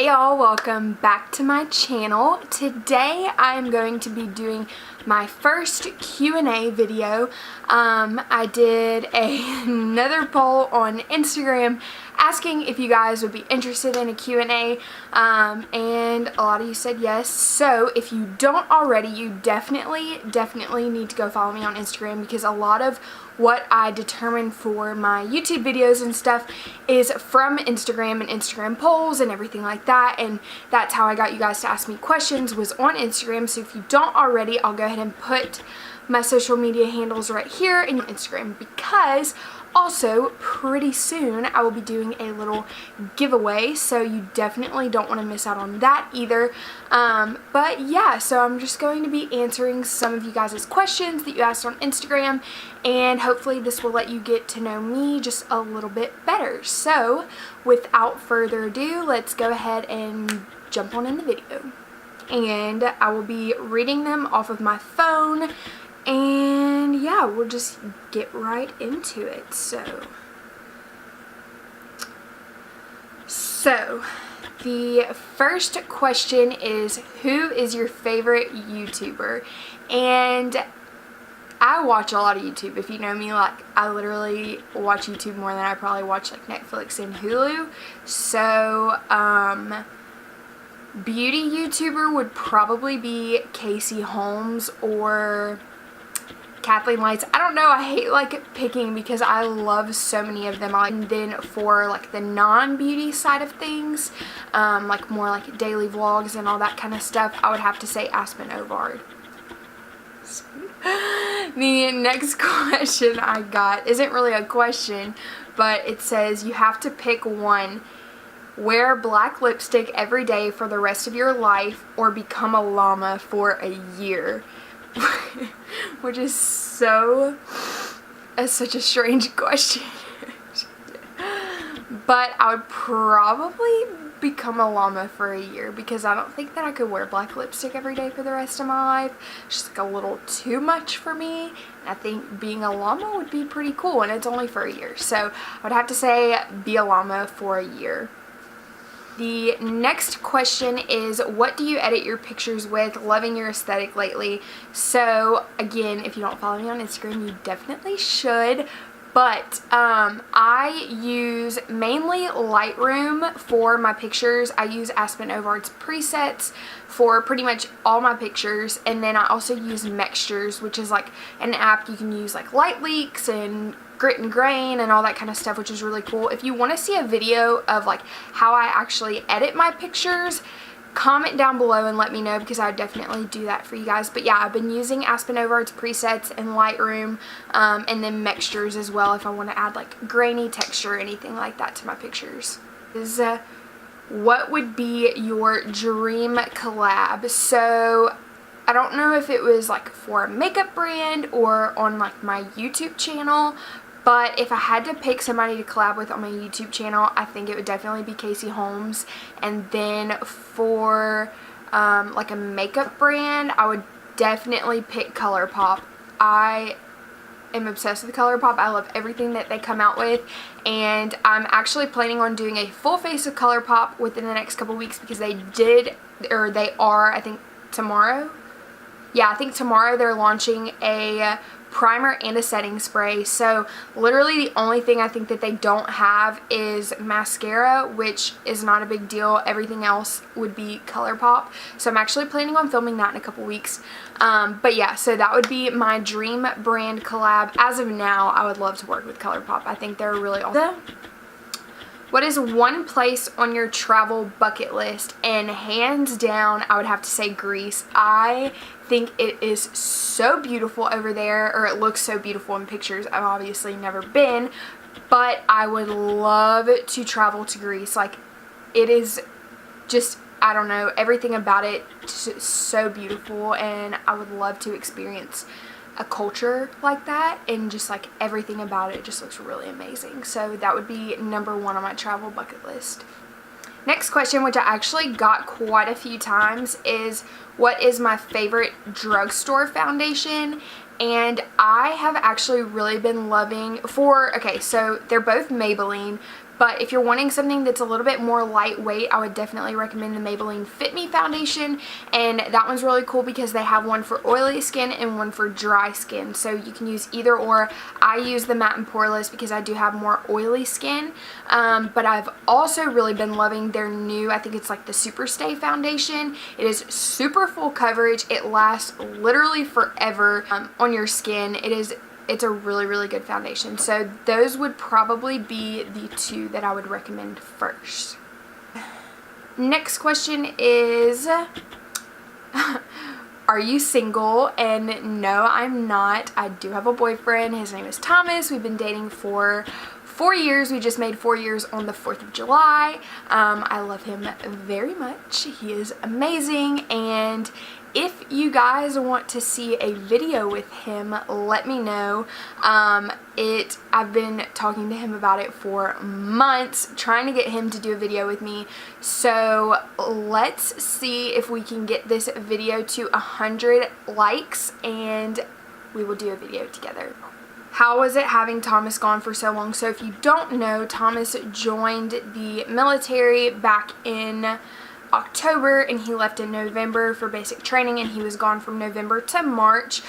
Hey y'all, welcome back to my channel. Today I'm going to be doing my first Q&A video. I did another poll on Instagram asking if you guys would be interested in a Q&A, and a lot of you said yes. So if you don't already, you definitely need to go follow me on Instagram, because a lot of what I determine for my YouTube videos and stuff is from Instagram and Instagram polls and everything like that, and that's how I got you guys to ask me questions, was on Instagram. So if you don't already, I'll go ahead and put my social media handles right here in your Instagram, because also pretty soon I will be doing a little giveaway, so you definitely don't want to miss out on that either. But yeah, so I'm just going to be answering some of you guys' questions that you asked on Instagram, and hopefully this will let you get to know me just a little bit better. So without further ado, let's go ahead and jump on in the video. And I will be reading them off of my phone, and yeah, we'll just get right into it. So the first question is, who is your favorite YouTuber? And I watch a lot of YouTube. If you know me, like, I literally watch YouTube more than I probably watch like Netflix and Hulu. So beauty YouTuber would probably be Casey Holmes or Kathleen Lights. I don't know, I hate like picking because I love so many of them. And then for like the non-beauty side of things, like more like daily vlogs and all that kind of stuff, I would have to say Aspen Ovard. The next question I got isn't really a question, but it says you have to pick one: wear black lipstick every day for the rest of your life, or become a llama for a year. Which is such a strange question. But I would probably become a llama for a year, because I don't think that I could wear black lipstick every day for the rest of my life. It's just like a little too much for me. And I think being a llama would be pretty cool, and it's only for a year. So I would have to say be a llama for a year. The next question is, what do you edit your pictures with? Loving your aesthetic lately. So again, if you don't follow me on Instagram, you definitely should. But I use mainly Lightroom for my pictures. I use Aspen Ovard's presets for pretty much all my pictures, and then I also use Mextures, which is like an app you can use like light leaks and grit and grain and all that kind of stuff, which is really cool. If you want to see a video of like how I actually edit my pictures, comment down below and let me know, because I would definitely do that for you guys. But yeah, I've been using Aspen Ovard's presets and Lightroom, and then Mextures as well if I want to add like grainy texture or anything like that to my pictures. What would be your dream collab? So I don't know if it was like for a makeup brand or on like my YouTube channel, but if I had to pick somebody to collab with on my YouTube channel, I think it would definitely be Casey Holmes. And then for like a makeup brand, I would definitely pick ColourPop. I am obsessed with ColourPop. I love everything that they come out with, and I'm actually planning on doing a full face of ColourPop within the next couple weeks, because they are, I think tomorrow. Yeah, I think tomorrow they're launching a primer and a setting spray. So literally the only thing I think that they don't have is mascara, which is not a big deal. Everything else would be ColourPop. So I'm actually planning on filming that in a couple weeks. But yeah, so that would be my dream brand collab. As of now, I would love to work with ColourPop. I think they're really awesome. What is one place on your travel bucket list? And hands down, I would have to say Greece. I think it is so beautiful over there, or it looks so beautiful in pictures. I've obviously never been, but I would love to travel to Greece. Like, it is just, I don't know, everything about it just so beautiful, and I would love to experience a culture like that, and just like everything about it just looks really amazing. So that would be number one on my travel bucket list. Next question, which I actually got quite a few times, is what is my favorite drugstore foundation? And I have actually really been loving, okay, so they're both Maybelline, But if you're wanting something that's a little bit more lightweight, I would definitely recommend the Maybelline Fit Me foundation, and that one's really cool because they have one for oily skin and one for dry skin, so you can use either or. I use the matte and poreless because I do have more oily skin, but I've also really been loving their new, I think it's like the Super Stay foundation. It is super full coverage. It lasts literally forever on your skin. It's a really, really good foundation. So those would probably be the two that I would recommend first. Next question is, are you single? And no, I'm not. I do have a boyfriend. His name is Thomas. We've been dating for 4 years. We just made 4 years on the 4th of July. I love him very much. He is amazing, and if you guys want to see a video with him, let me know. I've been talking to him about it for months, trying to get him to do a video with me. So let's see if we can get this video to 100 likes and we will do a video together. How was it having Thomas gone for so long? So if you don't know, Thomas joined the military back in October, and he left in November for basic training, and he was gone from November to March.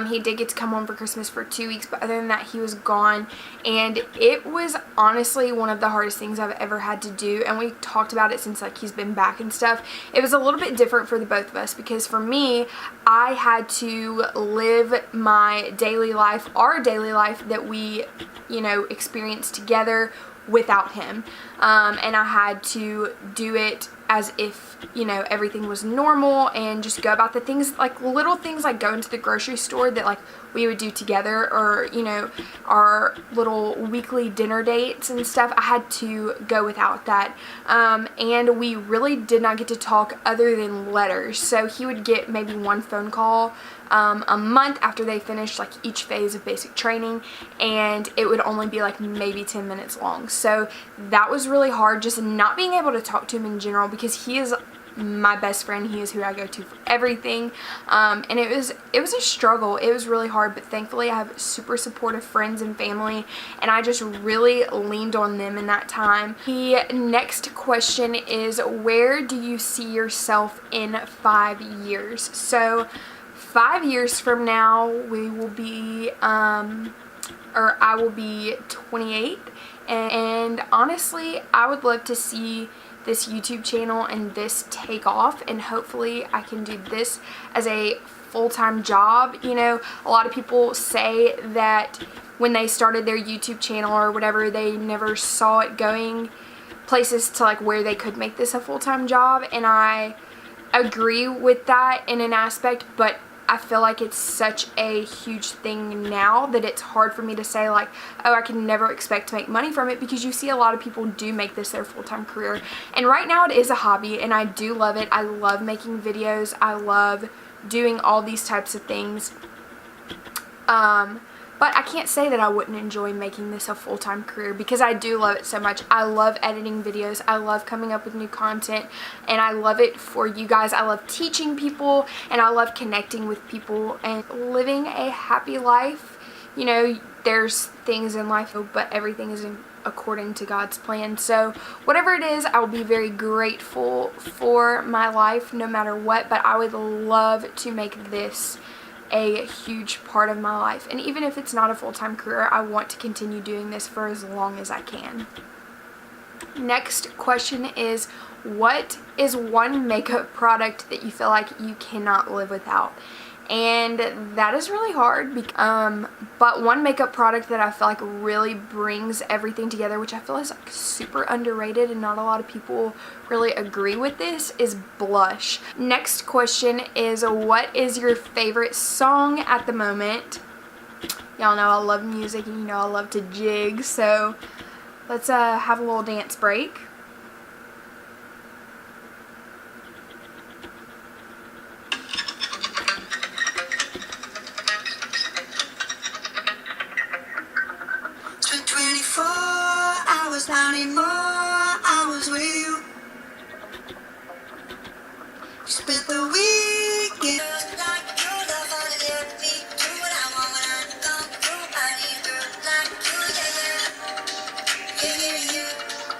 He did get to come home for Christmas for 2 weeks, but other than that, he was gone, and it was honestly one of the hardest things I've ever had to do, and we talked about it since like he's been back and stuff. It was a little bit different for the both of us because for me, I had to live my daily life, our daily life that we, you know, experienced together without him, and I had to do it as if, you know, everything was normal and just go about the things, like little things like going to the grocery store that like we would do together, or, you know, our little weekly dinner dates and stuff. I had to go without that, and we really did not get to talk other than letters. So he would get maybe one phone call a month after they finished like each phase of basic training, and it would only be like maybe 10 minutes long. So that was really hard, just not being able to talk to him in general, because he is my best friend. He is who I go to for everything, and it was a struggle. It was really hard, but thankfully I have super supportive friends and family, and I just really leaned on them in that time. The next question is, where do you see yourself in 5 years? So 5 years from now, we will be, or I will be 28, and honestly, I would love to see this YouTube channel and this take off, and hopefully I can do this as a full-time job. You know, a lot of people say that when they started their YouTube channel or whatever, they never saw it going places to like where they could make this a full-time job, and I agree with that in an aspect, but I feel like it's such a huge thing now that it's hard for me to say like, oh, I can never expect to make money from it, because you see a lot of people do make this their full-time career. And right now it is a hobby, and I do love it. I love making videos. I love doing all these types of things. But I can't say that I wouldn't enjoy making this a full-time career, because I do love it so much. I love editing videos. I love coming up with new content, and I love it for you guys. I love teaching people, and I love connecting with people and living a happy life. You know, there's things in life, but everything is according to God's plan. So whatever it is, I will be very grateful for my life no matter what, but I would love to make this a huge part of my life. And even if it's not a full-time career, I want to continue doing this for as long as I can. Next question is, what is one makeup product that you feel like you cannot live without? And that is really hard, but one makeup product that I feel like really brings everything together, which I feel is like super underrated and not a lot of people really agree with this, is blush. Next question is, what is your favorite song at the moment? Y'all know I love music, and you know I love to jig, so let's have a little dance break. Not anymore, I was with you. We spent the weekend. Like you, love all the day with me. Do what I want when I come through. I need a girl like you, yeah, yeah. Yeah, yeah, yeah.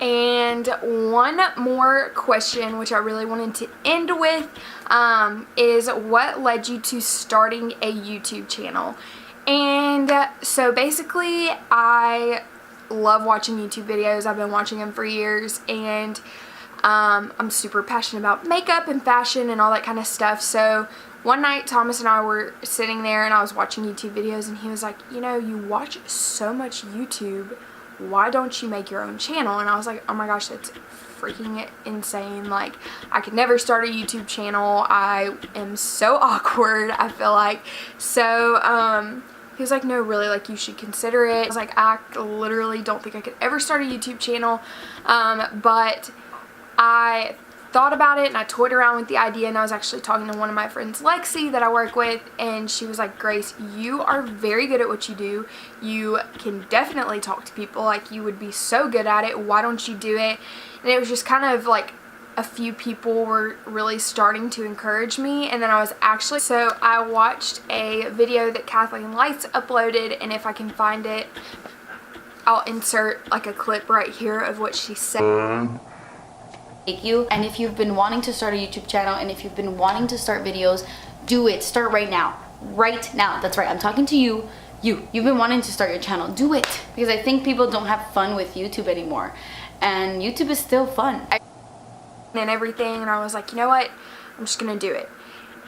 And one more question, which I really wanted to end with, is what led you to starting a YouTube channel? And so basically, I love watching YouTube videos. I've been watching them for years, and I'm super passionate about makeup and fashion and all that kind of stuff. So one night, Thomas and I were sitting there, and I was watching YouTube videos, and he was like, you know, you watch so much YouTube, why don't you make your own channel? And I was like, oh my gosh, that's freaking insane. Like, I could never start a YouTube channel. I am so awkward, I feel like. So he was like, no, really, like, you should consider it. I was like, I literally don't think I could ever start a YouTube channel, but I thought about it and I toyed around with the idea, and I was actually talking to one of my friends, Lexi, that I work with, and she was like, Grace, you are very good at what you do. You can definitely talk to people. Like, you would be so good at it. Why don't you do it? And it was just kind of like a few people were really starting to encourage me, and then I was actually, so I watched a video that Kathleen Lights uploaded, and if I can find it, I'll insert like a clip right here of what she said. You, and if you've been wanting to start a YouTube channel, and if you've been wanting to start videos, do it. Start right now. Right now. That's right. I'm talking to you. You've been wanting to start your channel. Do it. Because I think people don't have fun with YouTube anymore. And YouTube is still fun. And everything, and I was like, you know what? I'm just gonna do it.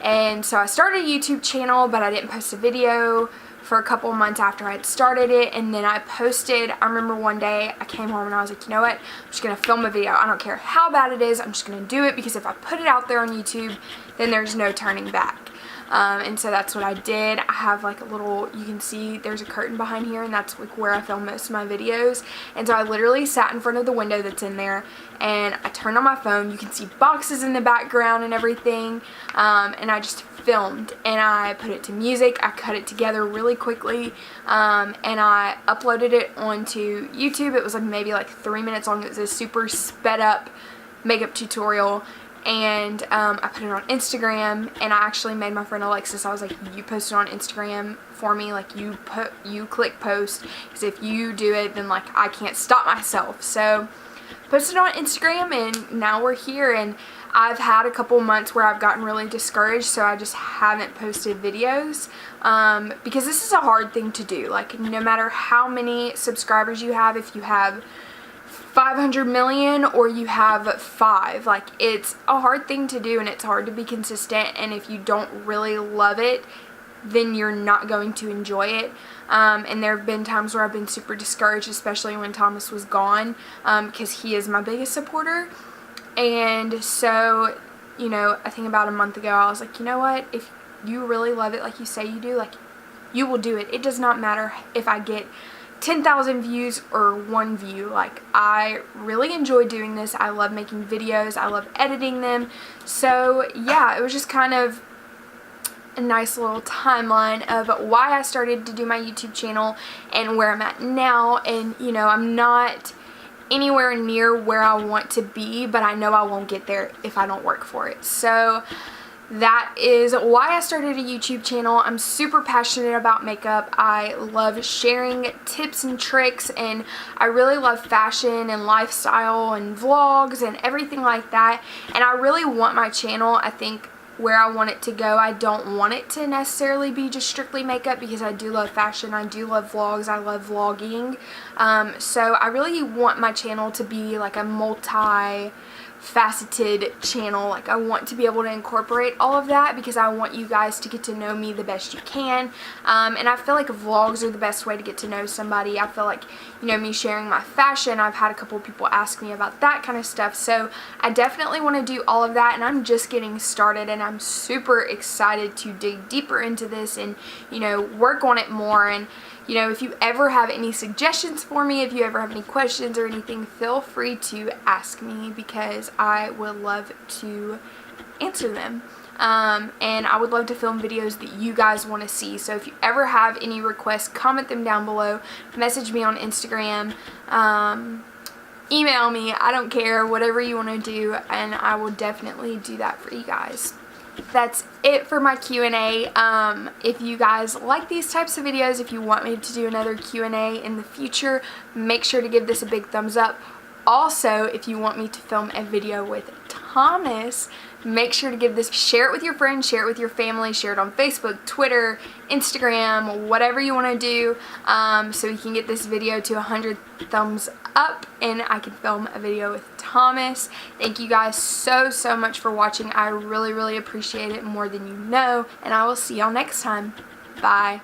And so I started a YouTube channel, but I didn't post a video for a couple months after I had started it, and then I posted. I remember one day I came home and I was like, you know what, I'm just gonna film a video. I don't care how bad it is, I'm just gonna do it, because if I put it out there on YouTube, then there's no turning back. And so that's what I did. I have like a little, you can see there's a curtain behind here, and that's like where I film most of my videos. And so I literally sat in front of the window that's in there, and I turned on my phone. You can see boxes in the background and everything, and I just filmed, and I put it to music. I cut it together really quickly, and I uploaded it onto YouTube. It was like maybe like 3 minutes long. It was a super sped up makeup tutorial, and I put it on Instagram, and I actually made my friend Alexis, I was like, you post it on Instagram for me, like, you click post, because if you do it, then like I can't stop myself. So posted it on Instagram, and now we're here. And I've had a couple months where I've gotten really discouraged, so I just haven't posted videos, because this is a hard thing to do. Like, no matter how many subscribers you have, if you have 500 million or you have 5, like, it's a hard thing to do, and it's hard to be consistent, and if you don't really love it, then you're not going to enjoy it. And there have been times where I've been super discouraged, especially when Thomas was gone, because he is my biggest supporter. And so, you know, I think about a month ago, I was like, you know what, if you really love it like you say you do, like, you will do it. It does not matter if I get 10,000 views or 1 view. Like, I really enjoy doing this. I love making videos. I love editing them. So yeah, it was just kind of a nice little timeline of why I started to do my YouTube channel and where I'm at now. And, you know, I'm not anywhere near where I want to be, but I know I won't get there if I don't work for it. So that is why I started a YouTube channel. I'm super passionate about makeup. I love sharing tips and tricks, and I really love fashion and lifestyle and vlogs and everything like that. And I really want my channel, I think, where I want it to go. I don't want it to necessarily be just strictly makeup, because I do love fashion, I do love vlogs, I love vlogging. So I really want my channel to be like a multi-faceted channel. Like, I want to be able to incorporate all of that, because I want you guys to get to know me the best you can. And I feel like vlogs are the best way to get to know somebody. I feel like, you know, me sharing my fashion, I've had a couple people ask me about that kind of stuff. So I definitely want to do all of that, and I'm just getting started, and I'm super excited to dig deeper into this and, you know, work on it more. And, you know, if you ever have any suggestions for me, if you ever have any questions or anything, feel free to ask me, because I would love to answer them. And I would love to film videos that you guys want to see. So if you ever have any requests, comment them down below, message me on Instagram, email me, I don't care, whatever you want to do, and I will definitely do that for you guys. That's it for my Q&A. If you guys like these types of videos, if you want me to do another Q&A in the future, make sure to give this a big thumbs up. Also, if you want me to film a video with Thomas, make sure to share it with your friends, share it with your family, share it on Facebook, Twitter, Instagram, whatever you want to do, so we can get this video to 100 thumbs up and I can film a video with Thomas. Thank you guys so much for watching. I really appreciate it more than you know, and I will see y'all next time. Bye.